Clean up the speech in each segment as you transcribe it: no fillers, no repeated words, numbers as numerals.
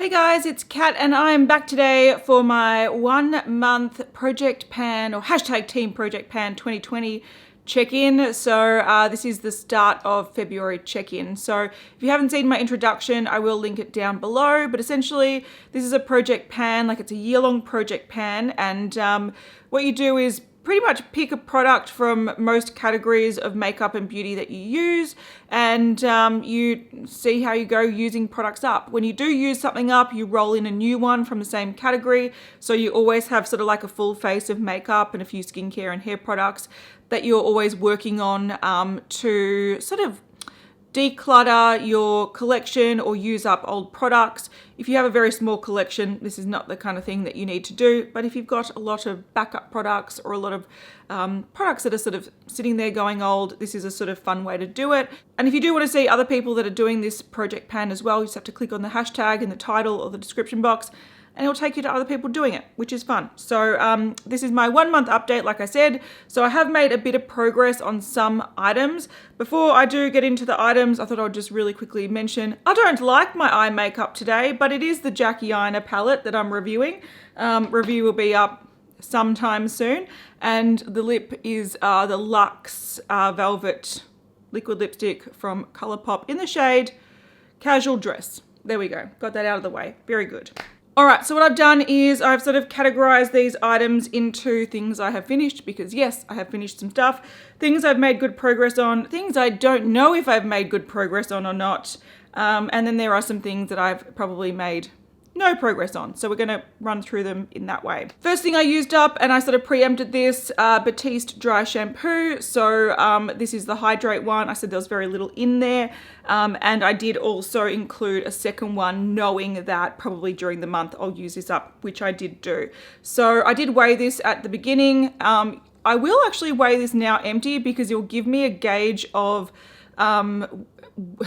Hey guys, it's Kat and I'm back today for my 1 month Project Pan or hashtag Team Project Pan 2020 check-in. So this is the start of February check-in. So if you haven't seen my introduction, I will link it down below. But essentially, this is a Project Pan, like it's a year-long Project Pan. And what you do is pretty much pick a product from most categories of makeup and beauty that you use, and you see how you go using products up. When you do use something up, you roll in a new one from the same category. So you always have sort of like a full face of makeup and a few skincare and hair products that you're always working on to sort of declutter your collection or use up old products. If you have a very small collection, this is not the kind of thing that you need to do. But if you've got a lot of backup products or a lot of products that are sort of sitting there going old, this is a sort of fun way to do it. And if you do want to see other people that are doing this Project Pan as well, you just have to click on the hashtag in the title or the description box, and it'll take you to other people doing it, which is fun. So this is my 1 month update, like I said. So I have made a bit of progress on some items. Before I do get into the items, I thought I would just really quickly mention, I don't like my eye makeup today, but it is the Jackie Aina palette that I'm reviewing. Review will be up sometime soon. And the lip is the Luxe Velvet Liquid Lipstick from Colourpop in the shade Casual Dress. There we go. Got that out of the way. Very good. All right, so what I've done is I've sort of categorized these items into things I have finished, because yes, I have finished some stuff, things I've made good progress on, things I don't know if I've made good progress on or not, and then there are some things that I've probably made no progress on. So we're going to run through them in that way. First thing I used up, and I sort of preempted this, Batiste dry shampoo. So this is the Hydrate one. I said there was very little in there. And I did also include a second one, knowing that probably during the month I'll use this up, which I did do. So I did weigh this at the beginning. I will actually weigh this now empty, because it'll give me a gauge of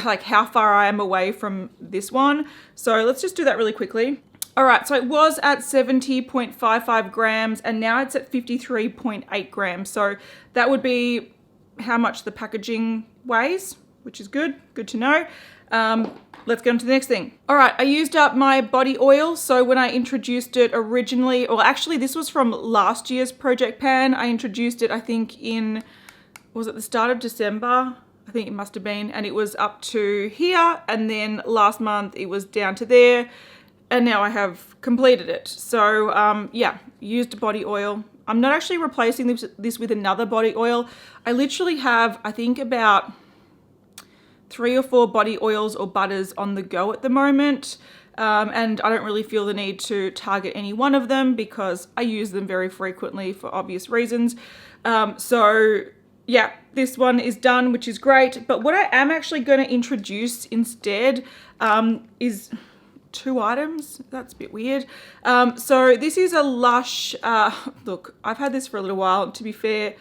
like how far I am away from this one. So let's just do that really quickly. All right, so it was at 70.55 grams and now it's at 53.8 grams. So that would be how much the packaging weighs, which is good to know. Let's get on to the next thing. All right, I used up my body oil. So when I introduced it originally, or actually this was from last year's Project Pan. I introduced it, I think was it the start of December? I think it must have been, and it was up to here, and then last month it was down to there, and now I have completed it. So yeah, used body oil. I'm not actually replacing this with another body oil. I literally have, I think, about 3 or 4 body oils or butters on the go at the moment, and I don't really feel the need to target any one of them because I use them very frequently for obvious reasons. So yeah, this one is done, which is great. But what I am actually going to introduce instead is 2 items. That's a bit weird. So this is a Lush, look, I've had this for a little while. To be fair,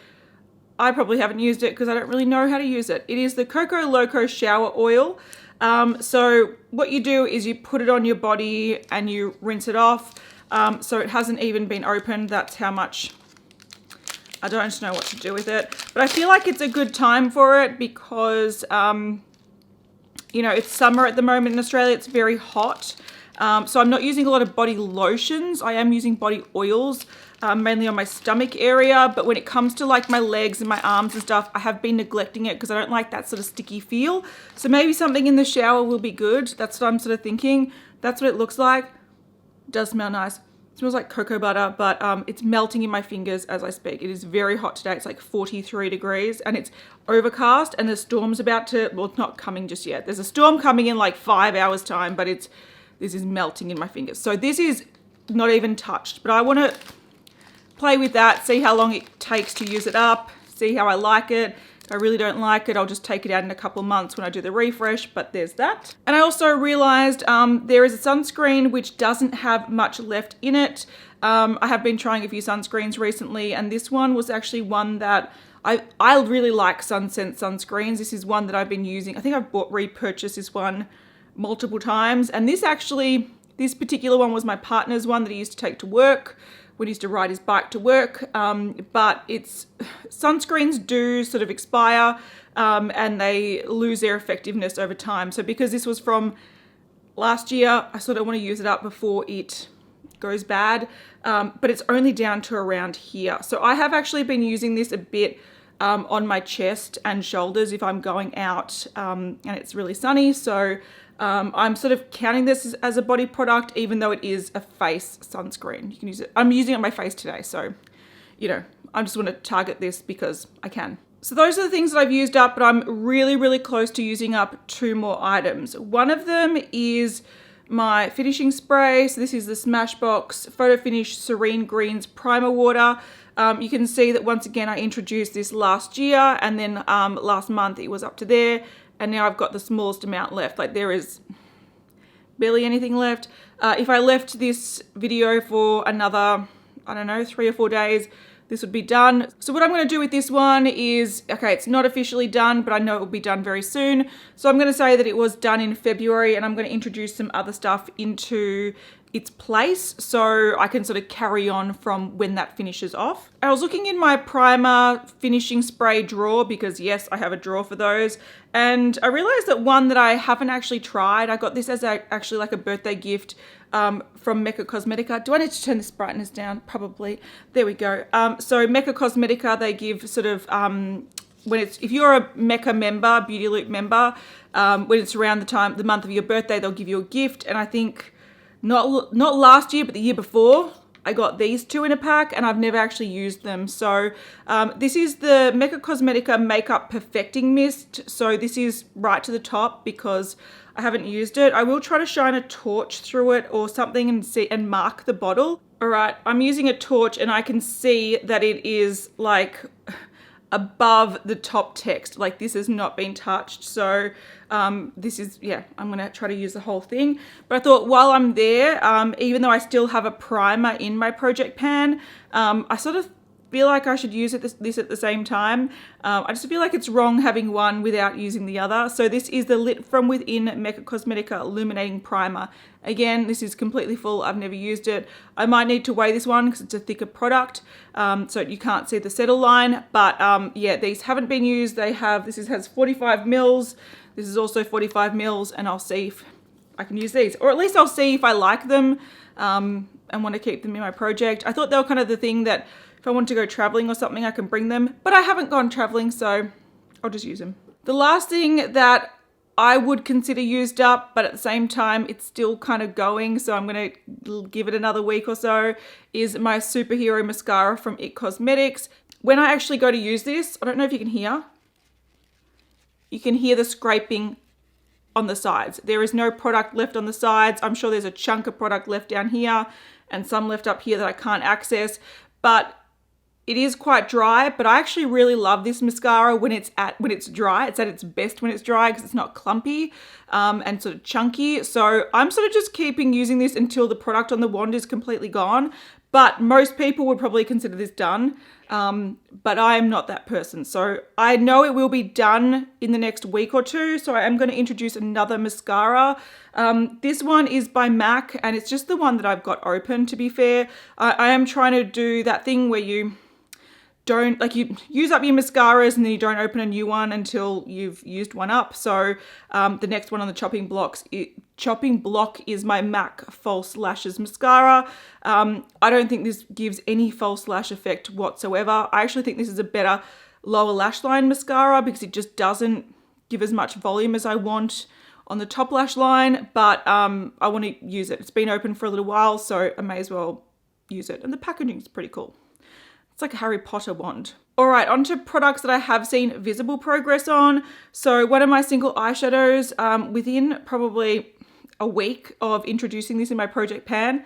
I probably haven't used it because I don't really know how to use it. It is the Coco Loco Shower Oil. So what you do is you put it on your body and you rinse it off. So it hasn't even been opened. That's how much. I don't know what to do with it, but I feel like it's a good time for it because, you know, it's summer at the moment in Australia. It's very hot. So I'm not using a lot of body lotions. I am using body oils, mainly on my stomach area. But when it comes to like my legs and my arms and stuff, I have been neglecting it because I don't like that sort of sticky feel. So maybe something in the shower will be good. That's what I'm sort of thinking. That's what it looks like. It does smell nice. It smells like cocoa butter, but it's melting in my fingers as I speak. It is very hot today. It's like 43 degrees and it's overcast and the storm's about to, well, it's not coming just yet. There's a storm coming in like 5 hours time, but this is melting in my fingers. So this is not even touched, but I want to play with that, see how long it takes to use it up, see how I like it. If I really don't like it, I'll just take it out in a couple of months when I do the refresh, but there's that. And I also realized there is a sunscreen which doesn't have much left in it. I have been trying a few sunscreens recently, and this one was actually one that I really like Sunsense sunscreens. This is one that I've been using. I think I've repurchased this one multiple times, and this particular one was my partner's one that he used to take to work when he used to ride his bike to work, but sunscreens do sort of expire and they lose their effectiveness over time. So because this was from last year. I sort of want to use it up before it goes bad, but it's only down to around here. So I have actually been using this a bit on my chest and shoulders if I'm going out and it's really sunny. So I'm sort of counting this as a body product, even though it is a face sunscreen. You can use it. I'm using it on my face today, so you know, I just want to target this because I can. So those are the things that I've used up, but I'm really, really close to using up 2 more items. One of them is my finishing spray. So this is the Smashbox Photofinish Serene Greens Primer Water. You can see that once again, I introduced this last year, and then last month it was up to there. And now I've got the smallest amount left. Like there is barely anything left. If I left this video for another, I don't know, 3 or 4 days, this would be done. So what I'm going to do with this one is, okay, it's not officially done, but I know it will be done very soon. So I'm going to say that it was done in February, and I'm going to introduce some other stuff into its place so I can sort of carry on from when that finishes off. I was looking in my primer finishing spray drawer because yes, I have a drawer for those. And I realized that one that I haven't actually tried, I got this as actually like a birthday gift from Mecca Cosmetica. Do I need to turn this brightness down? Probably. There we go. So Mecca Cosmetica, they give sort of, if you're a Mecca member, Beauty Loop member, when it's around the month of your birthday, they'll give you a gift. And I think not last year, but the year before, I got these 2 in a pack, and I've never actually used them. So this is the Mecca Cosmetica Makeup Perfecting Mist. So this is right to the top because I haven't used it. I will try to shine a torch through it or something and see and mark the bottle. All right, I'm using a torch and I can see that it is like above the top text. Like this has not been touched. So this is, yeah, I'm gonna try to use the whole thing. But I thought while I'm there, even though I still have a primer in my project pan, I sort of feel like I should use this at the same time. I just feel like it's wrong having one without using the other. So this is the Lit From Within Mecca Cosmetica Illuminating Primer. Again, this is completely full. I've never used it. I might need to weigh this one because it's a thicker product, so you can't see the settle line. But yeah, these haven't been used. This has 45 mils. This is also 45 mils, and I'll see if I can use these, or at least I'll see if I like them and want to keep them in my project. I thought they were kind of the thing that if I want to go traveling or something, I can bring them, but I haven't gone traveling, so I'll just use them. The last thing that I would consider used up, but at the same time, it's still kind of going, so I'm going to give it another week or so, is my Superhero Mascara from IT Cosmetics. When I actually go to use this, I don't know if you can hear. You can hear the scraping on the sides. There is no product left on the sides. I'm sure there's a chunk of product left down here and some left up here that I can't access, but it is quite dry. But I actually really love this mascara when it's dry. It's at its best when it's dry because it's not clumpy and sort of chunky. So I'm sort of just keeping using this until the product on the wand is completely gone. But most people would probably consider this done. But I am not that person. So I know it will be done in the next week or 2. So I am going to introduce another mascara. This one is by MAC, and it's just the one that I've got open, to be fair. I am trying to do that thing where you you use up your mascaras and then you don't open a new one until you've used one up. So the next one on the chopping block is my MAC False Lashes Mascara. I don't think this gives any false lash effect whatsoever. I actually think this is a better lower lash line mascara because it just doesn't give as much volume as I want on the top lash line, but I want to use it. It's been open for a little while, so I may as well use it. And the packaging is pretty cool. It's like a Harry Potter wand. All right, onto products that I have seen visible progress on. So one of my single eyeshadows, within probably a week of introducing this in my project pan,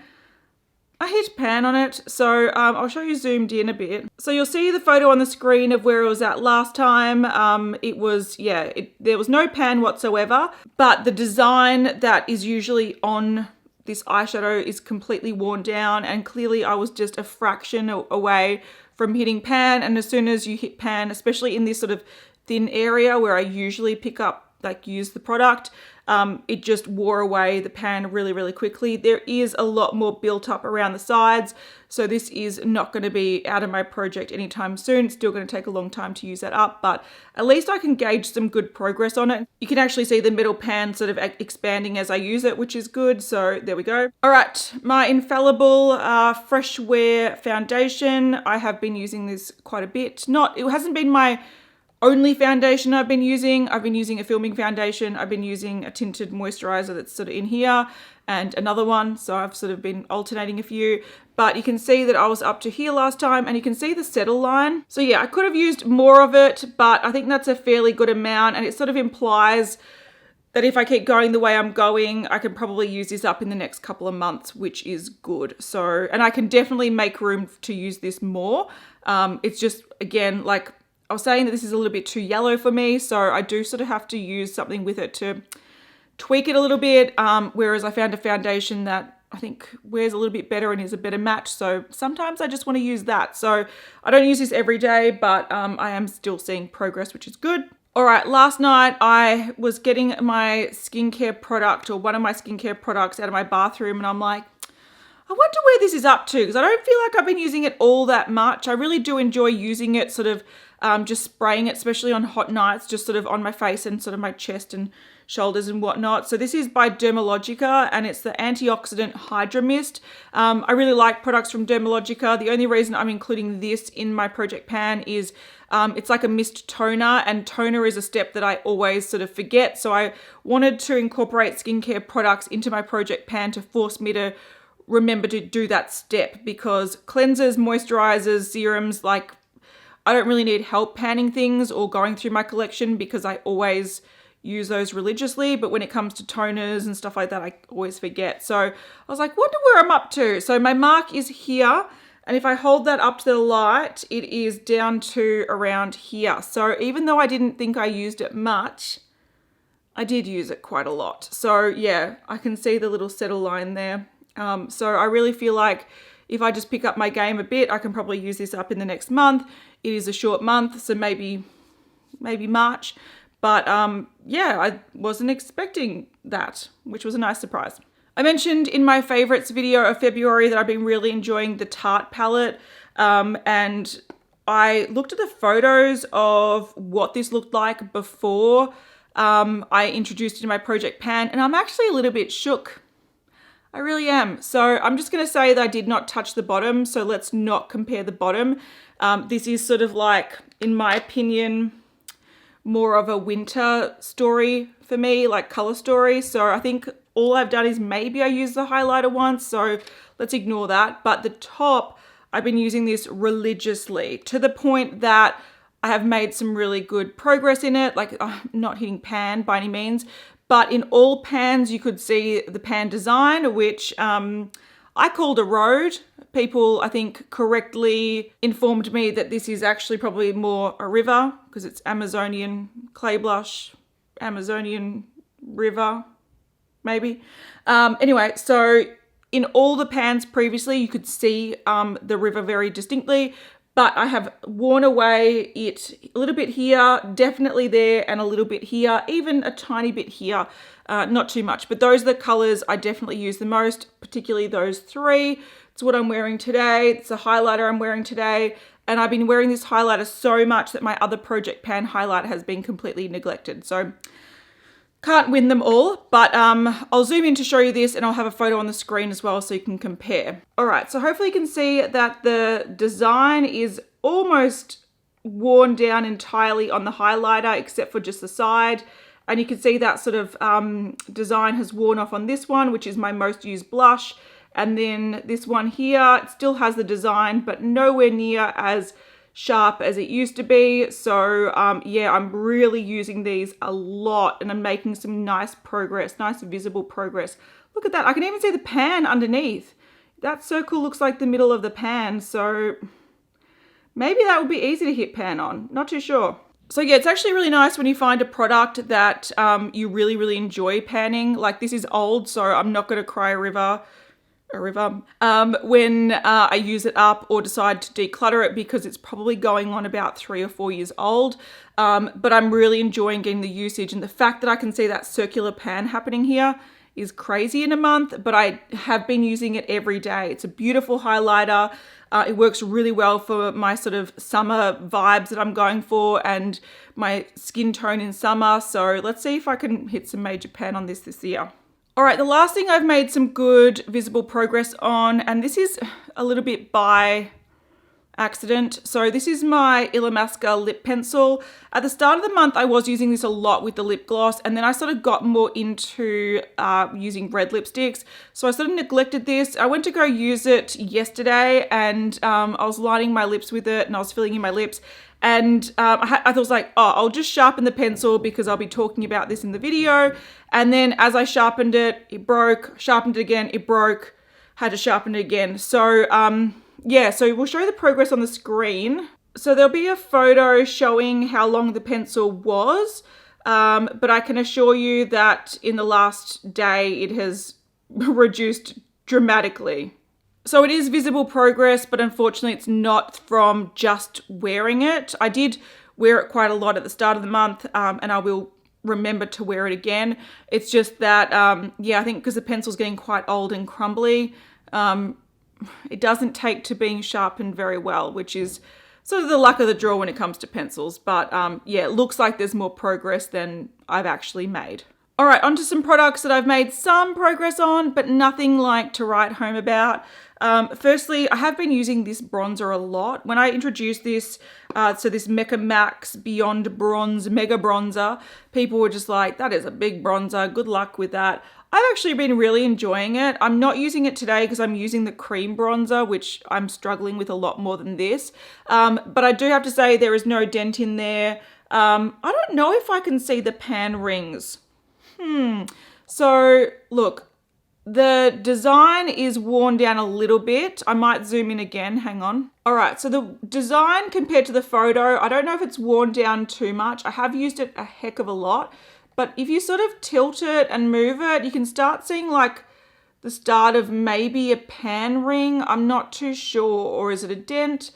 I hit pan on it. So I'll show you zoomed in a bit. So you'll see the photo on the screen of where it was at last time. There was no pan whatsoever, but the design that is usually on this eyeshadow is completely worn down, and clearly I was just a fraction away from hitting pan. And as soon as you hit pan, especially in this sort of thin area where I usually use the product, it just wore away the pan really, really quickly. There is a lot more built up around the sides, so this is not going to be out of my project anytime soon. It's still going to take a long time to use that up, but at least I can gauge some good progress on it. You can actually see the middle pan sort of expanding as I use it, which is good. So there we go. All right, my Infallible Fresh Wear foundation. I have been using this quite a bit. It hasn't been my only foundation I've been using. I've been using a filming foundation. I've been using a tinted moisturizer that's sort of in here and another one. So I've sort of been alternating a few, but you can see that I was up to here last time and you can see the settle line. So yeah, I could have used more of it, but I think that's a fairly good amount. And it sort of implies that if I keep going the way I'm going, I can probably use this up in the next couple of months, which is good. So, and I can definitely make room to use this more. It's just, again, like I was saying, that this is a little bit too yellow for me. So I do sort of have to use something with it to tweak it a little bit. Whereas I found a foundation that I think wears a little bit better and is a better match. So sometimes I just want to use that. So I don't use this every day, but I am still seeing progress, which is good. All right, last night I was getting my skincare product, or one of my skincare products, out of my bathroom, and I'm like, I wonder where this is up to, because I don't feel like I've been using it all that much. I really do enjoy using it, sort of just spraying it, especially on hot nights, just sort of on my face and sort of my chest and shoulders and whatnot. So this is by Dermalogica, and it's the Antioxidant Hydra Mist. I really like products from Dermalogica. The only reason I'm including this in my project pan is it's like a mist toner, and toner is a step that I always sort of forget. So I wanted to incorporate skincare products into my project pan to force me to remember to do that step, because cleansers, moisturizers, serums, like I don't really need help panning things or going through my collection because I always use those religiously. But when it comes to toners and stuff like that, I always forget. So I was like, wonder where I'm up to. So my mark is here. And if I hold that up to the light, it is down to around here. So even though I didn't think I used it much, I did use it quite a lot. So yeah, I can see the little settle line there. So I really feel like if I just pick up my game a bit, I can probably use this up in the next month. It is a short month, so maybe March. But yeah, I wasn't expecting that, which was a nice surprise. I mentioned in my favorites video of February that I've been really enjoying the Tarte palette. And I looked at the photos of what this looked like before I introduced it in my project pan, and I'm actually a little bit shook. I really am. So I'm just going to say that I did not touch the bottom. So let's not compare the bottom. This is sort of like, in my opinion, more of a winter story for me, like color story. So I think all I've done is maybe I used the highlighter once. So let's ignore that. But the top, I've been using this religiously to the point that I have made some really good progress in it. Like I'm not hitting pan by any means. But in all pans, you could see the pan design, which I called a road. People, I think, correctly informed me that this is actually probably more a river, because it's Amazonian clay blush, Amazonian river, maybe. Anyway, so in all the pans previously, you could see the river very distinctly. But I have worn away it a little bit here, definitely there, and a little bit here, even a tiny bit here, not too much. But those are the colors I definitely use the most, particularly those three. It's what I'm wearing today. It's the highlighter I'm wearing today. And I've been wearing this highlighter so much that my other project pan highlighter has been completely neglected. So can't win them all, but I'll zoom in to show you this, and I'll have a photo on the screen as well so you can compare. All right, so hopefully you can see that the design is almost worn down entirely on the highlighter, except for just the side. And you can see that sort of design has worn off on this one, which is my most used blush. And then this one here, it still has the design, but nowhere near as sharp as it used to be. So yeah, I'm really using these a lot, and I'm making some nice progress, nice visible progress. Look at that. I can even see the pan underneath. That circle looks like the middle of the pan. So maybe that would be easy to hit pan on. Not too sure. So yeah, it's actually really nice when you find a product that you really, really enjoy panning. Like this is old, so I'm not going to cry a river when I use it up or decide to declutter it, because it's probably going on about 3 or 4 years old. But I'm really enjoying getting the usage, and the fact that I can see that circular pan happening here is crazy in a month, but I have been using it every day. It's a beautiful highlighter. It works really well for my sort of summer vibes that I'm going for and my skin tone in summer. So let's see if I can hit some major pan on this year. All right, the last thing I've made some good visible progress on, and this is a little bit by accident. So this is my Illamasqua lip pencil. At the start of the month, I was using this a lot with the lip gloss, and then I sort of got more into using red lipsticks. So I sort of neglected this. I went to go use it yesterday, and I was lining my lips with it, and I was filling in my lips. And I was like, oh, I'll just sharpen the pencil because I'll be talking about this in the video. And then as I sharpened it, it broke, sharpened it again, it broke, had to sharpen it again. So yeah, so we'll show you the progress on the screen. So there'll be a photo showing how long the pencil was, but I can assure you that in the last day it has reduced dramatically. So it is visible progress, but unfortunately it's not from just wearing it. I did wear it quite a lot at the start of the month, and I will remember to wear it again. It's just that, yeah, I think because the pencil's getting quite old and crumbly, it doesn't take to being sharpened very well, which is sort of the luck of the draw when it comes to pencils. But yeah, it looks like there's more progress than I've actually made. All right, onto some products that I've made some progress on, but nothing like to write home about. Firstly, I have been using this bronzer a lot. When I introduced this, so this Mecca Max Beyond Bronze Mega Bronzer, people were just like, that is a big bronzer, good luck with that. I've actually been really enjoying it. I'm not using it today because I'm using the cream bronzer, which I'm struggling with a lot more than this. But I do have to say there is no dent in there. I don't know if I can see the pan rings. So look, the design is worn down a little bit. I might zoom in again, hang on. All right, so the design compared to the photo, I don't know if it's worn down too much. I have used it a heck of a lot, but if you sort of tilt it and move it, you can start seeing like the start of maybe a pan ring. I'm not too sure, or is it a dent?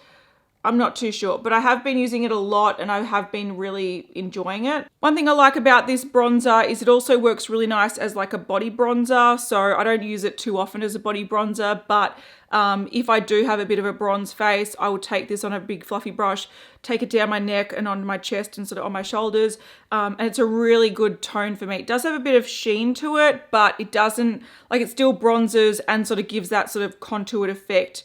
I'm not too sure, but I have been using it a lot and I have been really enjoying it. One thing I like about this bronzer is it also works really nice as like a body bronzer. So I don't use it too often as a body bronzer, but if I do have a bit of a bronze face, I will take this on a big fluffy brush, take it down my neck and on my chest and sort of on my shoulders. And it's a really good tone for me. It does have a bit of sheen to it, but it doesn't, like, it still bronzes and sort of gives that sort of contoured effect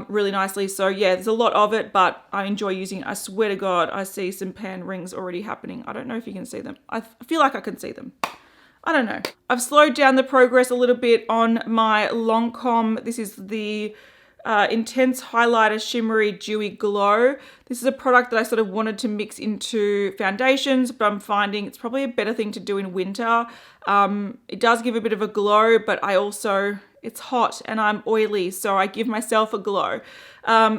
really nicely. So yeah, there's a lot of it, but I enjoy using it. I swear to God, I see some pan rings already happening. I don't know if you can see them. I feel like I can see them. I don't know. I've slowed down the progress a little bit on my Lancôme. This is the Intense Highlighter Shimmery Dewy Glow. This is a product that I sort of wanted to mix into foundations, but I'm finding it's probably a better thing to do in winter. It does give a bit of a glow, but I also, it's hot and I'm oily, so I give myself a glow.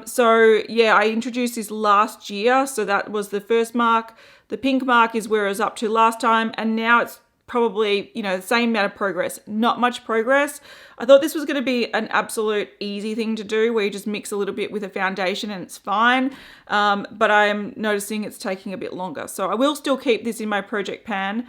So yeah, I introduced this last year, so that was the first mark. The pink mark is where I was up to last time, and now it's probably, you know, the same amount of progress. Not much progress. I thought this was going to be an absolute easy thing to do where you just mix a little bit with a foundation and it's fine. But I'm noticing it's taking a bit longer. So I will still keep this in my project pan.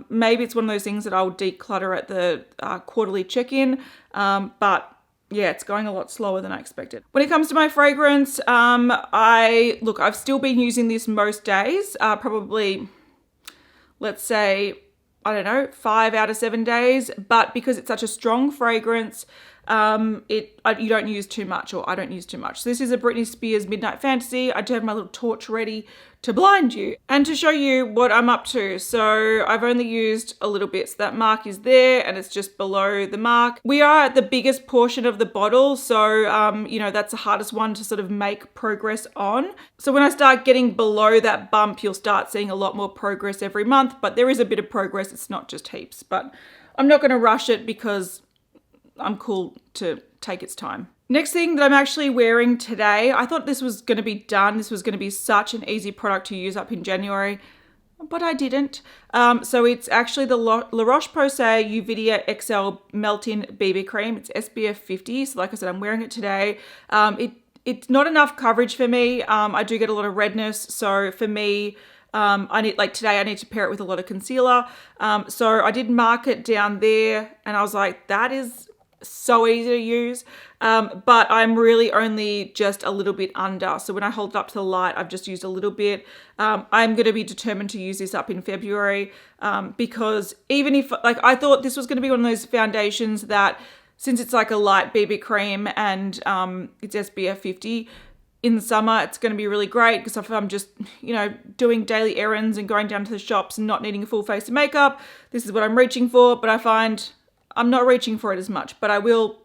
Maybe it's one of those things that I'll declutter at the quarterly check-in. But yeah, it's going a lot slower than I expected. When it comes to my fragrance, I've still been using this most days, probably, let's say, I don't know, 5 out of 7 days, but because it's such a strong fragrance, you don't use too much, or I don't use too much. So this is a Britney Spears Midnight Fantasy. I do have my little torch ready to blind you and to show you what I'm up to. So I've only used a little bit. So that mark is there and it's just below the mark. We are at the biggest portion of the bottle. So, you know, that's the hardest one to sort of make progress on. So when I start getting below that bump, you'll start seeing a lot more progress every month, but there is a bit of progress. It's not just heaps, but I'm not going to rush it because I'm cool to take its time. Next thing that I'm actually wearing today, I thought this was going to be done. This was going to be such an easy product to use up in January. but I didn't. So it's actually the La Roche-Posay Uvidea XL Melt-In BB Cream. It's SPF 50. So like I said, I'm wearing it today. It's not enough coverage for me. I do get a lot of redness. So for me, I need, like today, I need to pair it with a lot of concealer. So I did mark it down there and I was like, that is so easy to use. But I'm really only just a little bit under. So when I hold it up to the light, I've just used a little bit. I'm going to be determined to use this up in February because even if, like, I thought this was going to be one of those foundations that, since it's like a light BB cream and it's SPF 50, in the summer, it's going to be really great because if I'm just, doing daily errands and going down to the shops and not needing a full face of makeup, this is what I'm reaching for. But I find I'm not reaching for it as much, but I will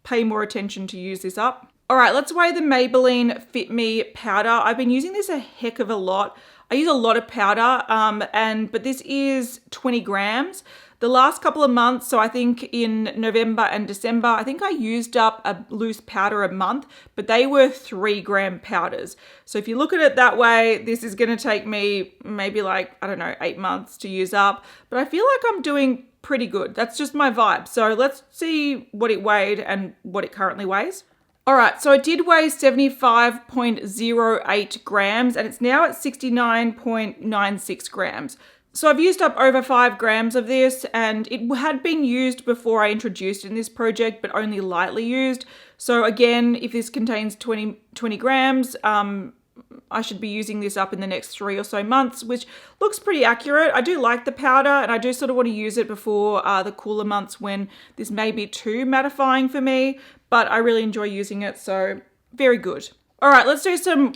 pay more attention to use this up. All right, let's weigh the Maybelline Fit Me powder. I've been using this a heck of a lot. I use a lot of powder, but this is 20 grams. The last couple of months, so I think in November and December, I think I used up a loose powder a month, but they were 3-gram powders. So if you look at it that way, this is going to take me maybe like, I don't know, 8 months to use up, but I feel like I'm doing pretty good. That's just my vibe. So let's see what it weighed and what it currently weighs. All right, so it did weigh 75.08 grams and it's now at 69.96 grams. So I've used up over 5 grams of this and it had been used before I introduced it in this project, but only lightly used. So again, if this contains 20 grams, I should be using this up in the next 3 or so months, which looks pretty accurate. I do like the powder and I do sort of want to use it before the cooler months when this may be too mattifying for me, but I really enjoy using it, so very good. All right, let's do some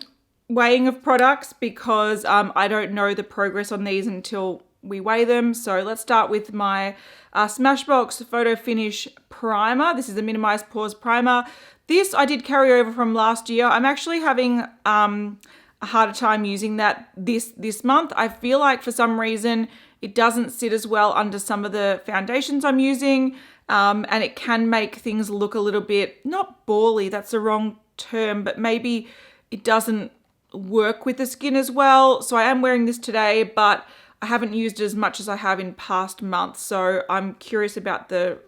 weighing of products because I don't know the progress on these until we weigh them. So let's start with my Smashbox Photofinish Primer. This is a Minimized Pores Primer. This I did carry over from last year. I'm actually having a harder time using that this month. I feel like for some reason it doesn't sit as well under some of the foundations I'm using, and it can make things look a little bit, not bally, that's the wrong term, but maybe it doesn't work with the skin as well. So I am wearing this today, but I haven't used it as much as I have in past months. So I'm curious about the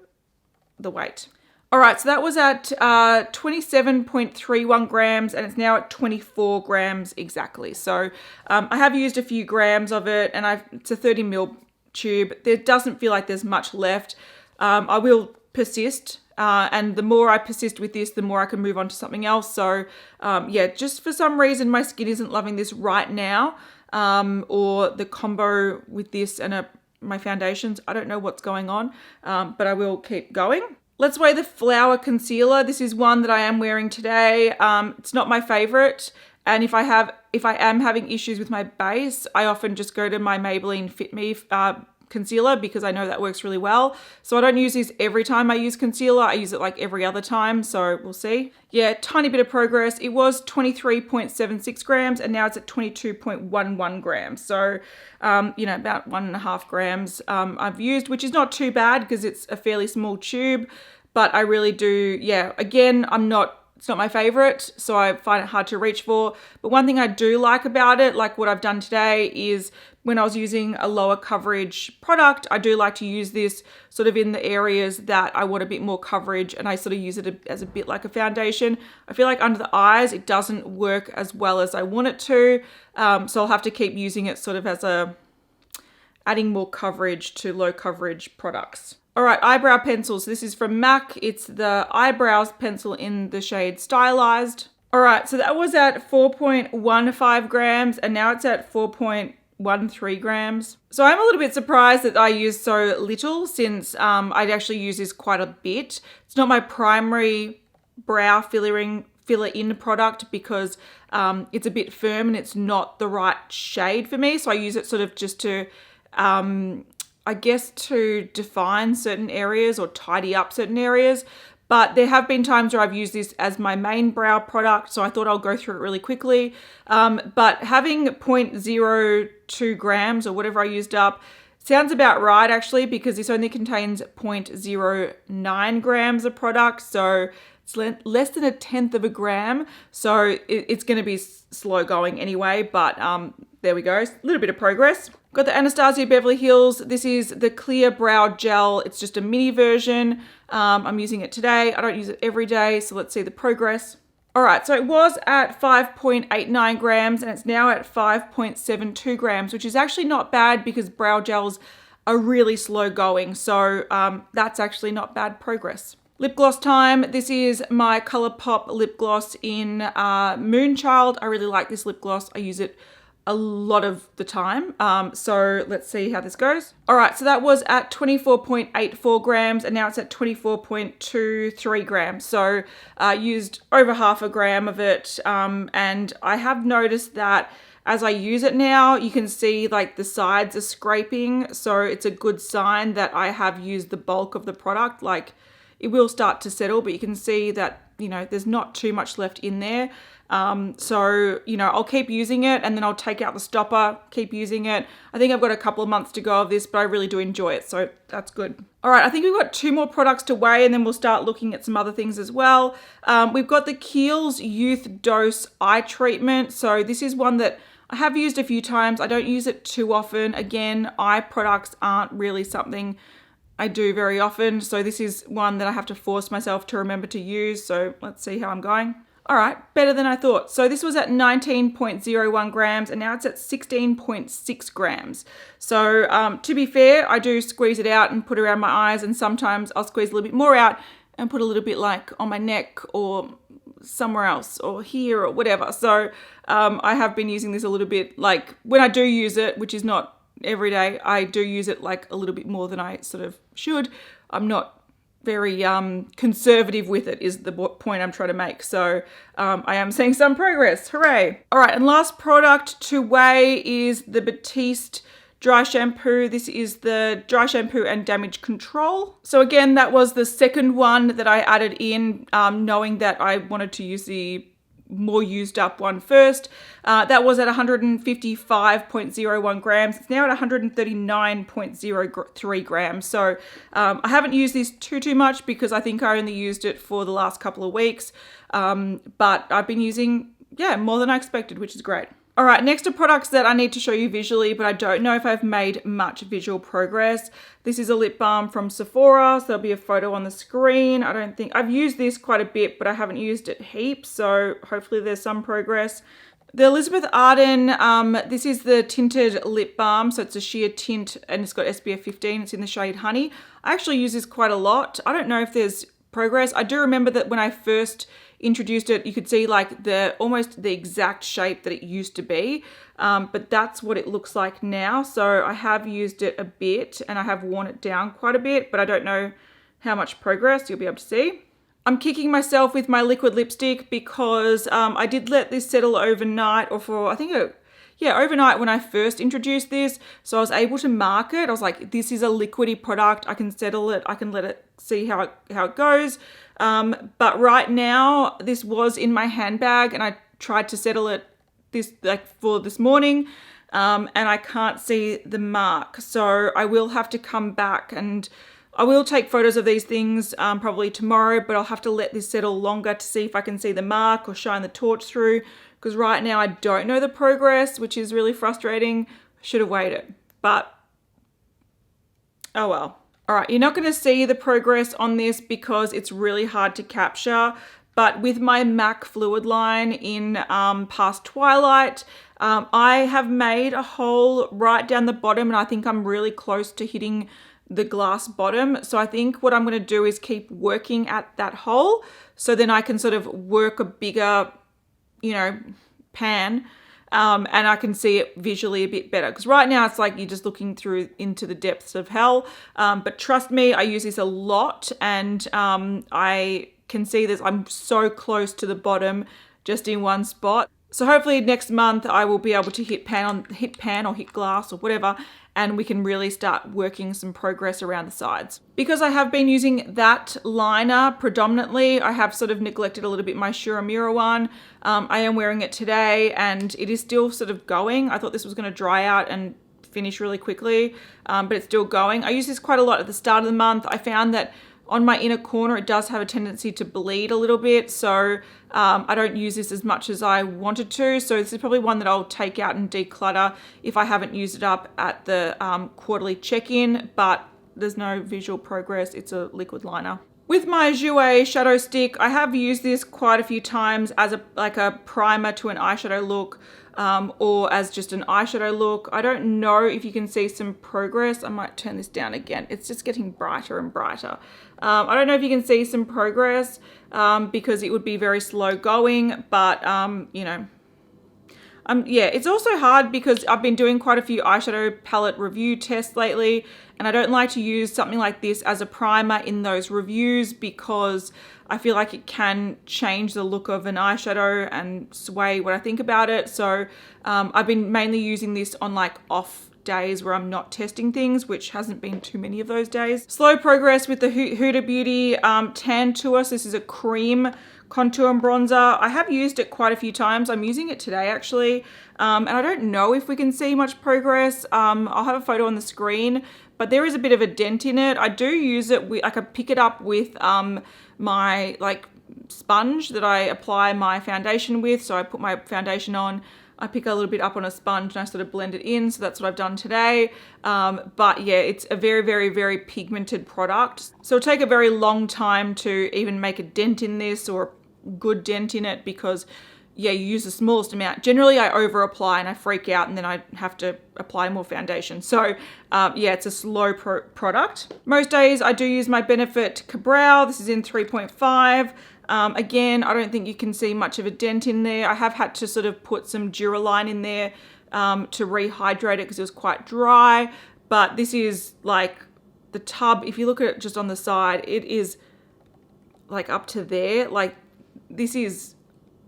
weight. All right, so that was at 27.31 grams and it's now at 24 grams exactly. So I have used a few grams of it and it's a 30 ml tube. There doesn't feel like there's much left. I will persist. And the more I persist with this, the more I can move on to something else. So yeah, just for some reason, my skin isn't loving this right now, or the combo with this and my foundations. I don't know what's going on, but I will keep going. Let's weigh the Flower Concealer. This is one that I am wearing today. It's not my favorite. And if I am having issues with my base, I often just go to my Maybelline Fit Me concealer because I know that works really well. So I don't use this every time I use concealer. I use it like every other time. So we'll see. Yeah, tiny bit of progress. It was 23.76 grams and now it's at 22.11 grams. So, about 1.5 grams I've used, which is not too bad because it's a fairly small tube. But I really do, yeah, again, it's not my favorite, so I find it hard to reach for. But one thing I do like about it, like what I've done today, is when I was using a lower coverage product, I do like to use this sort of in the areas that I want a bit more coverage, and I sort of use it as a bit like a foundation. I feel like under the eyes, it doesn't work as well as I want it to, so I'll have to keep using it sort of as adding more coverage to low coverage products. All right, eyebrow pencils. This is from MAC. It's the eyebrows pencil in the shade Stylized. All right, so that was at 4.15 grams and now it's at 4.13 grams. So I'm a little bit surprised that I used so little since I'd actually use this quite a bit. It's not my primary brow filler in product because it's a bit firm and it's not the right shade for me. So I use it sort of just to I guess to define certain areas or tidy up certain areas. But there have been times where I've used this as my main brow product, so I thought I'll go through it really quickly. But having 0.02 grams or whatever I used up sounds about right actually, because this only contains 0.09 grams of product. So it's less than 1/10 of a gram. So it's going to be slow going anyway, but there we go, a little bit of progress. Got the Anastasia Beverly Hills. This is the clear brow gel. It's just a mini version. I'm using it today. I don't use it every day, so let's see the progress. All right, so it was at 5.89 grams and it's now at 5.72 grams, which is actually not bad because brow gels are really slow going. So that's actually not bad progress. Lip gloss time. This is my ColourPop lip gloss in Moonchild. I really like this lip gloss. I use it a lot of the time. So let's see how this goes. All right, so that was at 24.84 grams and now it's at 24.23 grams. So used over half a gram of it. And I have noticed that as I use it now, you can see like the sides are scraping. So it's a good sign that I have used the bulk of the product. Like it will start to settle, but you can see that, you know, there's not too much left in there. So, you know, I'll keep using it and then I'll take out the stopper, keep using it. I think I've got a couple of months to go of this, but I really do enjoy it. So that's good. All right, I think we've got 2 more products to weigh and then we'll start looking at some other things as well. We've got the Kiehl's Youth Dose Eye Treatment. So this is one that I have used a few times. I don't use it too often. Again, eye products aren't really something I do very often. So this is one that I have to force myself to remember to use. So let's see how I'm going. All right, better than I thought. So this was at 19.01 grams and now it's at 16.6 grams. So to be fair, I do squeeze it out and put it around my eyes, and sometimes I'll squeeze a little bit more out and put a little bit like on my neck or somewhere else or here or whatever. So I have been using this a little bit, like when I do use it, which is not every day, I do use it like a little bit more than I sort of should. I'm not very conservative with it is the point I'm trying to make. So I am seeing some progress. Hooray. All right, and last product to weigh is the Batiste dry shampoo. This is the dry shampoo and damage control. So again, that was the second one that I added in, knowing that I wanted to use the more used up one first. That was at 155.01 grams. It's now at 139.03 grams. So I haven't used this too much because I think I only used it for the last couple of weeks. But I've been using, yeah, more than I expected, which is great. All right, next are products that I need to show you visually, but I don't know if I've made much visual progress. This is a lip balm from Sephora, so there'll be a photo on the screen. I don't think, I've used this quite a bit, but I haven't used it heaps, so hopefully there's some progress. The Elizabeth Arden, this is the tinted lip balm, so it's a sheer tint and it's got SPF 15, it's in the shade Honey. I actually use this quite a lot. I don't know if there's progress. I do remember that when I first introduced it, you could see like almost the exact shape that it used to be, but that's what it looks like now. So I have used it a bit and I have worn it down quite a bit, but I don't know how much progress you'll be able to see. I'm kicking myself with my liquid lipstick because I did let this settle overnight, or for I think overnight when I first introduced this. So I was able to mark it. I was like, this is a liquidy product. I can settle it. I can let it see how it goes. But right now, this was in my handbag and I tried to settle it for this morning. And I can't see the mark. So I will have to come back and I will take photos of these things probably tomorrow, but I'll have to let this settle longer to see if I can see the mark or shine the torch through. Because right now I don't know the progress, which is really frustrating. Should have waited, but oh well. All right, you're not going to see the progress on this because it's really hard to capture. But with my MAC Fluidline in past Twilight, I have made a hole right down the bottom, and I think I'm really close to hitting the glass bottom. So I think what I'm going to do is keep working at that hole, so then I can sort of work a bigger, pan, and I can see it visually a bit better. Because right now it's like you're just looking through into the depths of hell. But trust me, I use this a lot, and I can see this. I'm so close to the bottom, just in one spot. So hopefully next month I will be able to hit pan or hit glass or whatever, and we can really start working some progress around the sides. Because I have been using that liner predominantly, I have sort of neglected a little bit my Uemura one. I am wearing it today and it is still sort of going. I thought this was going to dry out and finish really quickly, but it's still going. I use this quite a lot at the start of the month. I found that on my inner corner, it does have a tendency to bleed a little bit. So I don't use this as much as I wanted to. So this is probably one that I'll take out and declutter if I haven't used it up at the quarterly check-in, but there's no visual progress. It's a liquid liner. With my Jouer shadow stick, I have used this quite a few times as like a primer to an eyeshadow look, or as just an eyeshadow look. I don't know if you can see some progress. I might turn this down again. It's just getting brighter and brighter. I don't know if you can see some progress because it would be very slow going, but you know, yeah, it's also hard because I've been doing quite a few eyeshadow palette review tests lately, and I don't like to use something like this as a primer in those reviews because I feel like it can change the look of an eyeshadow and sway what I think about it. So I've been mainly using this on like off days where I'm not testing things, which hasn't been too many of those days. Slow progress with the Huda Beauty Tantour. So this is a cream contour and bronzer. I have used it quite a few times. I'm using it today actually, and I don't know if we can see much progress. I'll have a photo on the screen, but there is a bit of a dent in it. I do use it with, I could pick it up with my like sponge that I apply my foundation with. So I put my foundation on, I pick a little bit up on a sponge and I sort of blend it in. So that's what I've done today. But yeah, it's a very, very, very pigmented product. So it'll take a very long time to even make a dent in this or a good dent in it because yeah, you use the smallest amount. Generally I over apply and I freak out and then I have to apply more foundation. So yeah, it's a slow product. Most days I do use my Benefit Cabral. This is in 3.5. Again, I don't think you can see much of a dent in there. I have had to sort of put some Duraline in there to rehydrate it because it was quite dry. But this is like the tub. If you look at it just on the side, it is like up to there. Like this is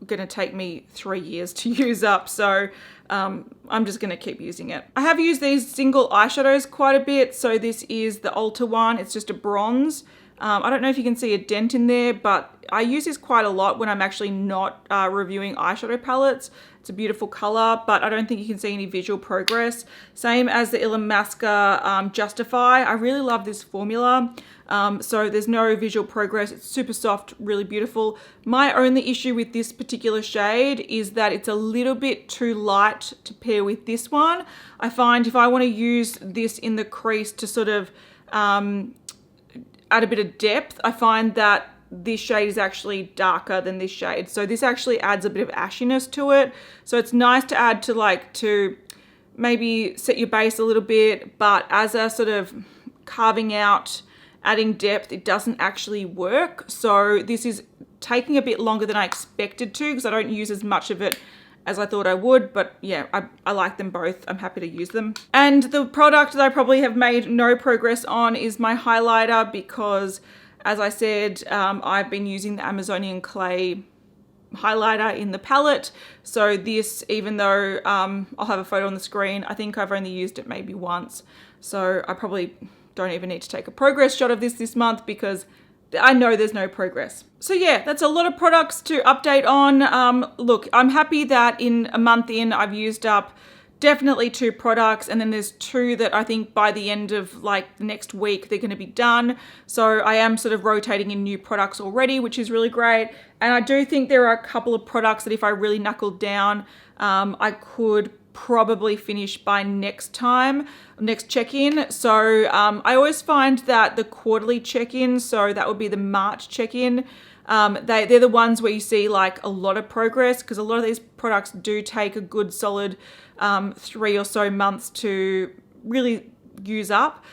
going to take me 3 years to use up. So I'm just going to keep using it. I have used these single eyeshadows quite a bit. So this is the Ulta one. It's just a bronze. I don't know if you can see a dent in there, but I use this quite a lot when I'm actually not reviewing eyeshadow palettes. It's a beautiful color, but I don't think you can see any visual progress. Same as the Illamasqua Justify. I really love this formula. So there's no visual progress. It's super soft, really beautiful. My only issue with this particular shade is that it's a little bit too light to pair with this one. I find if I want to use this in the crease to sort of add a bit of depth, I find that this shade is actually darker than this shade. So this actually adds a bit of ashiness to it. So it's nice to add to maybe set your base a little bit, but as a sort of carving out, adding depth, it doesn't actually work. So this is taking a bit longer than I expected to because I don't use as much of it as I thought I would, but yeah, I like them both. I'm happy to use them. And the product that I probably have made no progress on is my highlighter because, as I said, I've been using the Amazonian Clay highlighter in the palette. So this, even though I'll have a photo on the screen, I think I've only used it maybe once. So I probably don't even need to take a progress shot of this month because I know there's no progress. So yeah, that's a lot of products to update on. Look, I'm happy that in a month in, I've used up definitely 2 products, and then there's 2 that I think by the end of like the next week, they're gonna be done. So I am sort of rotating in new products already, which is really great. And I do think there are a couple of products that if I really knuckled down, I could probably finish by next check-in. So I always find that the quarterly check-in, so that would be the March check-in, they're the ones where you see like a lot of progress because a lot of these products do take a good solid 3 or so months to really use up.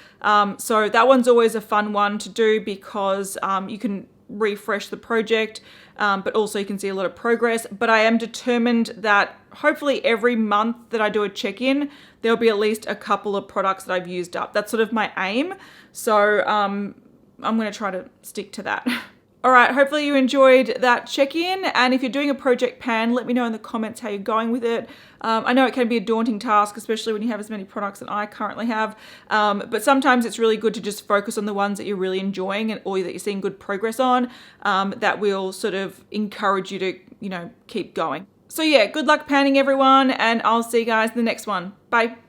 So that one's always a fun one to do because you can refresh the project, but also you can see a lot of progress. But I am determined that hopefully every month that I do a check-in, there'll be at least a couple of products that I've used up. That's sort of my aim. So I'm going to try to stick to that. All right, hopefully you enjoyed that check-in. And if you're doing a project pan, let me know in the comments how you're going with it. I know it can be a daunting task, especially when you have as many products that I currently have. But sometimes it's really good to just focus on the ones that you're really enjoying and or that you're seeing good progress on. That will sort of encourage you to, you know, keep going. So yeah, good luck panning everyone, and I'll see you guys in the next one. Bye.